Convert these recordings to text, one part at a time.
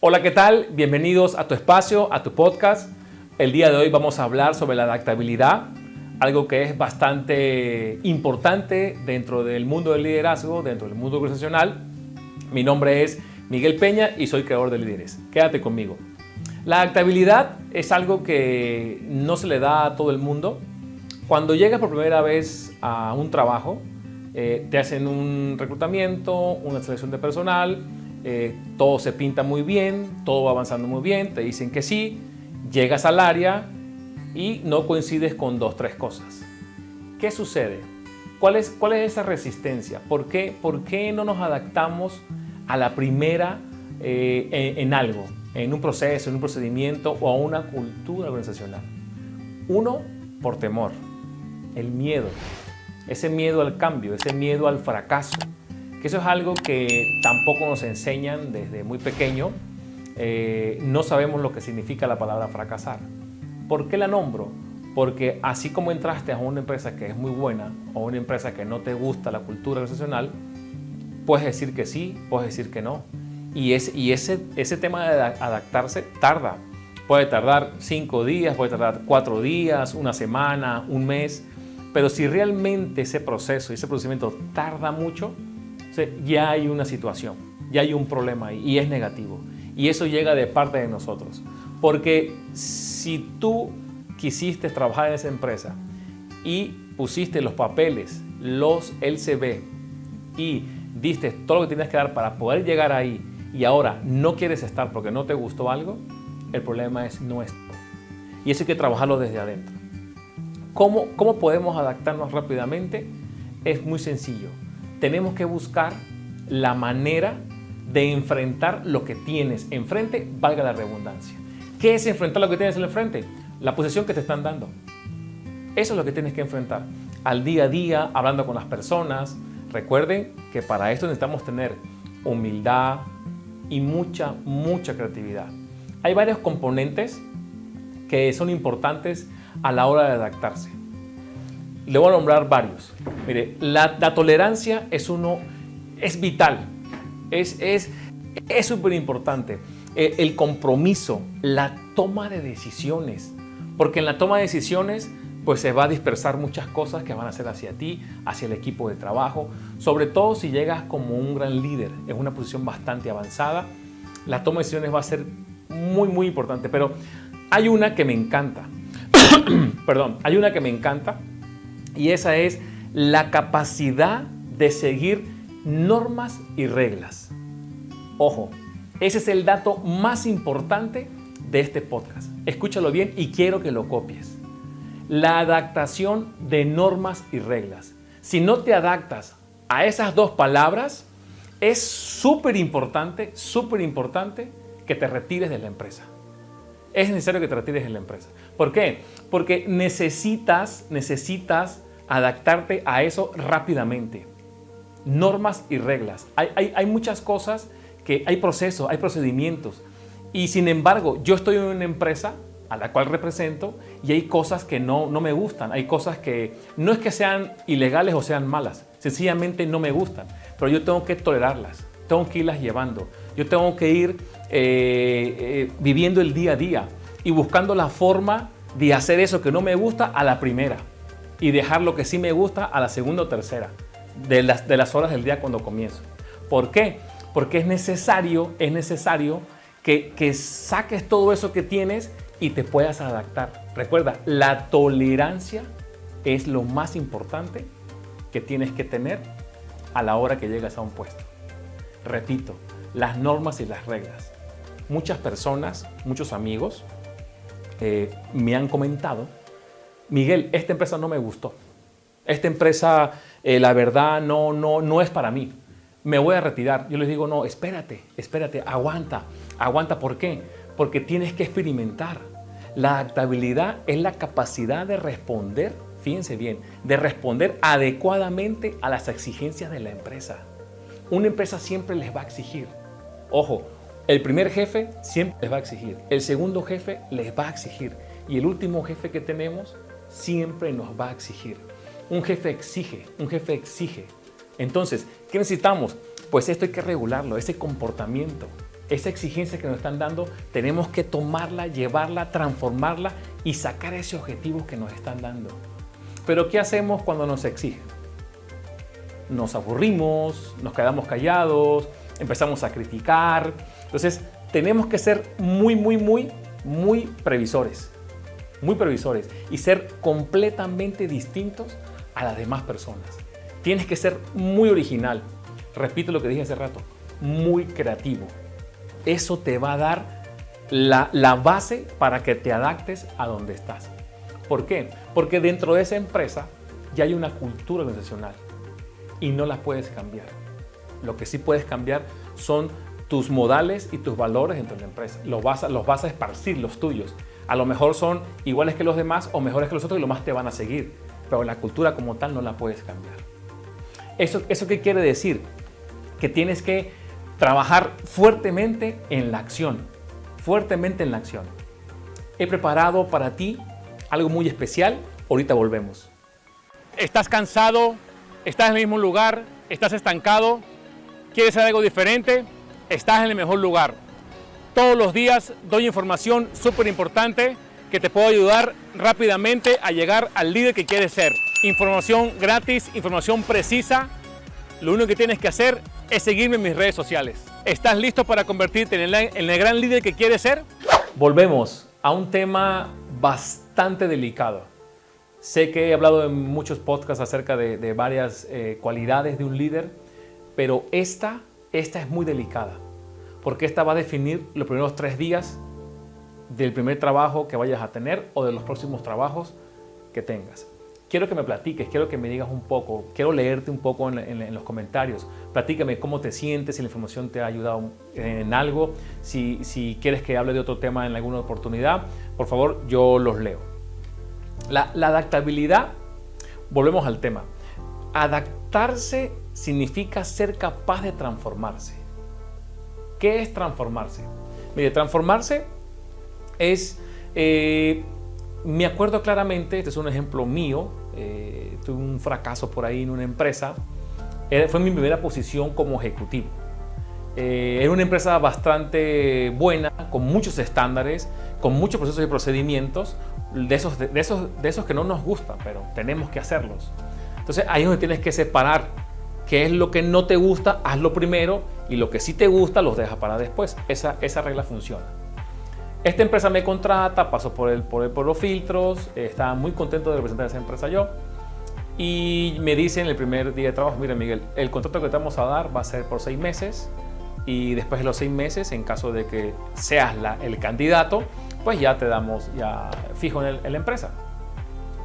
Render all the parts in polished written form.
Hola, ¿qué tal? Bienvenidos a tu espacio, a tu podcast. El día de hoy vamos a hablar sobre la adaptabilidad, algo que es bastante importante dentro del mundo del liderazgo, dentro del mundo organizacional. Mi nombre es Miguel Peña y soy creador de Líderes. Quédate conmigo. La adaptabilidad es algo que no se le da a todo el mundo. Cuando llegas por primera vez a un trabajo, te hacen un reclutamiento, una selección de personal, todo se pinta muy bien, todo va avanzando muy bien, te dicen que sí, llegas al área y no coincides con 2-3 cosas. ¿Qué sucede? ¿Cuál es esa resistencia? ¿Por qué no nos adaptamos a la primera en algo, en un proceso, en un procedimiento o a una cultura organizacional? Uno, por temor, el miedo, ese miedo al cambio, ese miedo al fracaso, que eso es algo que tampoco nos enseñan desde muy pequeño. No sabemos lo que significa la palabra fracasar. ¿Por qué la nombro? Porque así como entraste a una empresa que es muy buena o una empresa que no te gusta la cultura organizacional, puedes decir que sí, puedes decir que no. Y ese tema de adaptarse tarda. Puede tardar 5 días, puede tardar 4 días, una semana, un mes. Pero si realmente ese proceso, ese procedimiento tarda mucho, ya hay una situación, ya hay un problema ahí y es negativo. Y eso llega de parte de nosotros. Porque si tú quisiste trabajar en esa empresa y pusiste los papeles, el CV y diste todo lo que tienes que dar para poder llegar ahí y ahora no quieres estar porque no te gustó algo, el problema es nuestro. Y eso hay que trabajarlo desde adentro. ¿Cómo podemos adaptarnos rápidamente? Es muy sencillo. Tenemos que buscar la manera de enfrentar lo que tienes enfrente, valga la redundancia. ¿Qué es enfrentar lo que tienes enfrente? La posición que te están dando. Eso es lo que tienes que enfrentar. Al día a día, hablando con las personas. Recuerden que para esto necesitamos tener humildad y mucha creatividad. Hay varios componentes que son importantes a la hora de adaptarse. Le voy a nombrar varios. Mire, la tolerancia es vital, es súper importante. El compromiso, la toma de decisiones, porque en la toma de decisiones pues se va a dispersar muchas cosas que van a ser hacia ti, hacia el equipo de trabajo, sobre todo si llegas como un gran líder, en una posición bastante avanzada, la toma de decisiones va a ser muy importante, pero hay una que me encanta, hay una que me encanta, y esa es la capacidad de seguir normas y reglas. Ojo, ese es el dato más importante de este podcast. Escúchalo bien y quiero que lo copies. La adaptación de normas y reglas. Si no te adaptas a esas dos palabras, es súper importante que te retires de la empresa. Es necesario que te retires de la empresa. ¿Por qué? Porque necesitas adaptarte a eso rápidamente. Normas y reglas. Hay muchas cosas que hay procesos, hay procedimientos. Y sin embargo, yo estoy en una empresa a la cual represento y hay cosas que no me gustan. Hay cosas que no es que sean ilegales o sean malas. Sencillamente no me gustan. Pero yo tengo que tolerarlas. Tengo que irlas llevando. Yo tengo que ir viviendo el día a día y buscando la forma de hacer eso que no me gusta a la primera y dejar lo que sí me gusta a la segunda o tercera de las horas del día cuando comienzo. ¿Por qué? Porque es necesario que saques todo eso que tienes y te puedas adaptar. Recuerda, la tolerancia es lo más importante que tienes que tener a la hora que llegas a un puesto. Repito, las normas y las reglas. Muchas personas, muchos amigos me han comentado: Miguel, esta empresa no me gustó. Esta empresa, la verdad, no es para mí. Me voy a retirar. Yo les digo, no, espérate, aguanta. ¿Por qué? Porque tienes que experimentar. La adaptabilidad es la capacidad de responder, fíjense bien, de responder adecuadamente a las exigencias de la empresa. Una empresa siempre les va a exigir. Ojo, el primer jefe siempre les va a exigir. El segundo jefe les va a exigir. Y el último jefe que tenemos siempre nos va a exigir. Un jefe exige. Entonces, ¿qué necesitamos? Pues esto hay que regularlo, ese comportamiento. esa exigencia que nos están dando, tenemos que tomarla, llevarla, transformarla y sacar ese objetivo que nos están dando. Pero ¿qué hacemos cuando nos exigen? Nos aburrimos, nos quedamos callados, empezamos a criticar. Entonces, tenemos que ser muy previsores. Muy previsores y ser completamente distintos a las demás personas. Tienes que ser muy original. Repito lo que dije hace rato, muy creativo. Eso te va a dar la base para que te adaptes a donde estás. ¿Por qué? Porque dentro de esa empresa ya hay una cultura organizacional y no la puedes cambiar. Lo que sí puedes cambiar son tus modales y tus valores dentro de la empresa. Los vas a esparcir, los tuyos. A lo mejor son iguales que los demás o mejores que los otros y los más te van a seguir. Pero la cultura como tal no la puedes cambiar. ¿Eso qué quiere decir? Que tienes que trabajar fuertemente en la acción. Fuertemente en la acción. He preparado para ti algo muy especial. Ahorita volvemos. ¿Estás cansado? ¿Estás en el mismo lugar? ¿Estás estancado? ¿Quieres hacer algo diferente? Estás en el mejor lugar. Todos los días doy información súper importante que te puede ayudar rápidamente a llegar al líder que quieres ser. Información gratis, información precisa. Lo único que tienes que hacer es seguirme en mis redes sociales. ¿Estás listo para convertirte en el gran líder que quieres ser? Volvemos a un tema bastante delicado. Sé que he hablado en muchos podcasts acerca de varias cualidades de un líder, pero esta es muy delicada. Porque esta va a definir los primeros 3 días del primer trabajo que vayas a tener o de los próximos trabajos que tengas. Quiero que me platiques, quiero que me digas un poco, quiero leerte un poco en los comentarios. Platícame cómo te sientes, si la información te ha ayudado en algo, si quieres que hable de otro tema en alguna oportunidad, por favor, yo los leo. La adaptabilidad, volvemos al tema. Adaptarse significa ser capaz de transformarse. ¿Qué es transformarse? Mire, transformarse es, me acuerdo claramente, este es un ejemplo mío, tuve un fracaso por ahí en una empresa, fue mi primera posición como ejecutivo. Era una empresa bastante buena, con muchos estándares, con muchos procesos y procedimientos, de esos que no nos gustan, pero tenemos que hacerlos. Entonces ahí es donde tienes que separar qué es lo que no te gusta, hazlo primero, y lo que sí te gusta, los dejas para después. Esa regla funciona. Esta empresa me contrata, paso por los filtros, estaba muy contento de representar a esa empresa yo, y me dicen el primer día de trabajo: mira, Miguel, el contrato que te vamos a dar va a ser por 6 meses, y después de los 6 meses, en caso de que seas el candidato, pues ya te damos ya fijo en la empresa.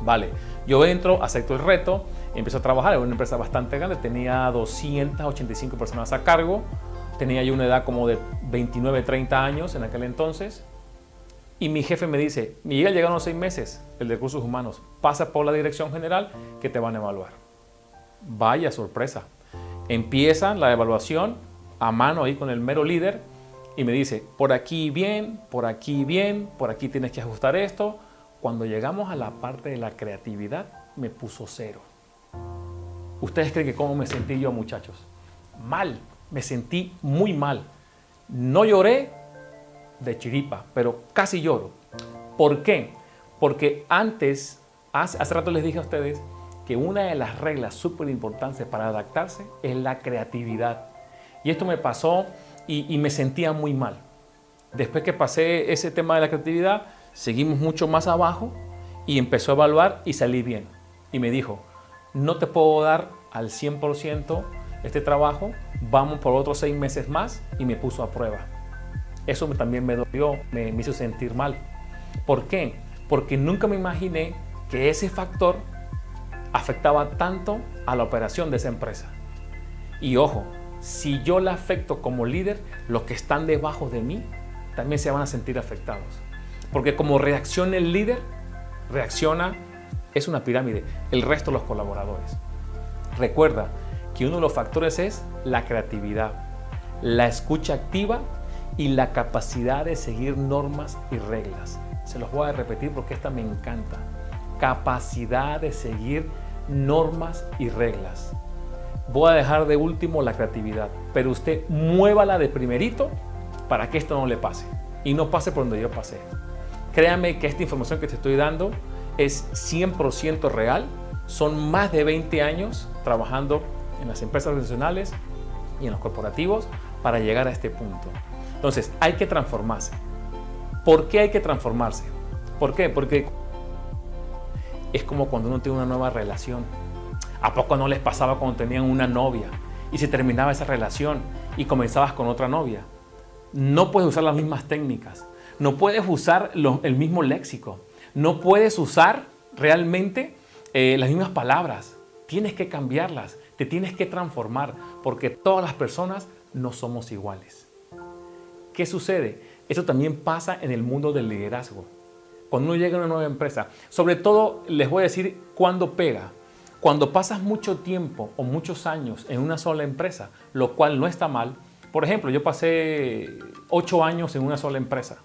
Vale, yo entro, acepto el reto, empiezo a trabajar en una empresa bastante grande, tenía 285 personas a cargo, tenía yo una edad como de 29, 30 años en aquel entonces, y mi jefe me dice: Miguel, llegaron los 6 meses, el de recursos humanos, pasa por la dirección general que te van a evaluar. Vaya sorpresa. Empieza la evaluación a mano ahí con el mero líder y me dice: por aquí bien, por aquí bien, por aquí tienes que ajustar esto. Cuando llegamos a la parte de la creatividad, me puso 0. ¿Ustedes creen que cómo me sentí yo, muchachos? Mal, me sentí muy mal. No lloré de chiripa, pero casi lloro. ¿Por qué? Porque hace rato les dije a ustedes que una de las reglas súper importantes para adaptarse es la creatividad. Y esto me pasó y me sentía muy mal. Después que pasé ese tema de la creatividad, seguimos mucho más abajo y empezó a evaluar y salí bien. Y me dijo: no te puedo dar al 100% este trabajo, vamos por otros 6 meses más, y me puso a prueba. Eso también me dolió, me hizo sentir mal. ¿Por qué? Porque nunca me imaginé que ese factor afectaba tanto a la operación de esa empresa. Y ojo, si yo la afecto como líder, los que están debajo de mí también se van a sentir afectados. Porque como reacciona el líder, es una pirámide, el resto de los colaboradores. Recuerda que uno de los factores es la creatividad, la escucha activa y la capacidad de seguir normas y reglas. Se los voy a repetir porque esta me encanta. Capacidad de seguir normas y reglas. Voy a dejar de último la creatividad, pero usted muévala de primerito para que esto no le pase y no pase por donde yo pasé. Créame que esta información que te estoy dando es 100% real. Son más de 20 años trabajando en las empresas organizacionales y en los corporativos para llegar a este punto. Entonces, hay que transformarse. ¿Por qué hay que transformarse? ¿Por qué? Porque es como cuando uno tiene una nueva relación. ¿A poco no les pasaba cuando tenían una novia y se terminaba esa relación y comenzabas con otra novia? No puedes usar las mismas técnicas, no puedes usar el mismo léxico, no puedes usar realmente las mismas palabras. Tienes que cambiarlas, te tienes que transformar, porque todas las personas no somos iguales. ¿Qué sucede? Eso también pasa en el mundo del liderazgo. Cuando uno llega a una nueva empresa, sobre todo les voy a decir cuándo pega. Cuando pasas mucho tiempo o muchos años en una sola empresa, lo cual no está mal. Por ejemplo, yo pasé 8 años en una sola empresa.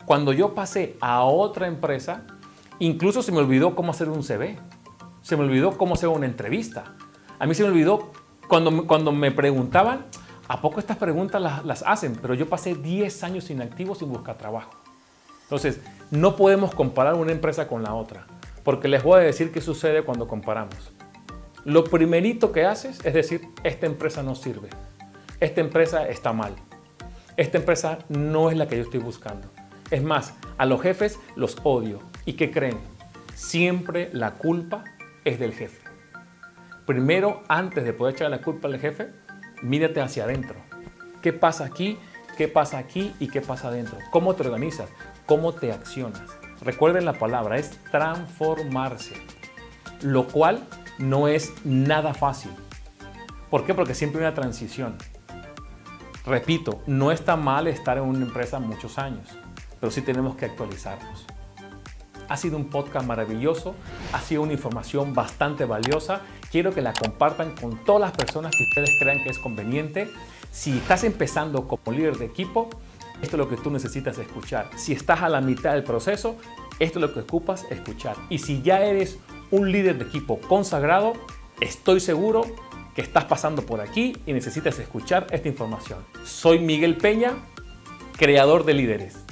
Cuando yo pasé a otra empresa, incluso se me olvidó cómo hacer un CV. Se me olvidó cómo hacer una entrevista. A mí se me olvidó cuando me preguntaban, ¿a poco estas preguntas las hacen? Pero yo pasé 10 años inactivo sin buscar trabajo. Entonces, no podemos comparar una empresa con la otra, porque les voy a decir qué sucede cuando comparamos. Lo primerito que haces es decir, esta empresa no sirve, esta empresa está mal, esta empresa no es la que yo estoy buscando. Es más, a los jefes los odio. ¿Y qué creen? Siempre la culpa es del jefe. Primero, antes de poder echar la culpa al jefe, mírate hacia adentro. ¿Qué pasa aquí? ¿Qué pasa aquí? ¿Y qué pasa adentro? ¿Cómo te organizas? ¿Cómo te accionas? Recuerden la palabra, es transformarse, lo cual no es nada fácil. ¿Por qué? Porque siempre hay una transición. Repito, no está mal estar en una empresa muchos años, pero sí tenemos que actualizarnos. Ha sido un podcast maravilloso, ha sido una información bastante valiosa. Quiero que la compartan con todas las personas que ustedes crean que es conveniente. Si estás empezando como líder de equipo, esto es lo que tú necesitas escuchar. Si estás a la mitad del proceso, esto es lo que ocupas escuchar. Y si ya eres un líder de equipo consagrado, estoy seguro que estás pasando por aquí y necesitas escuchar esta información. Soy Miguel Peña, creador de líderes.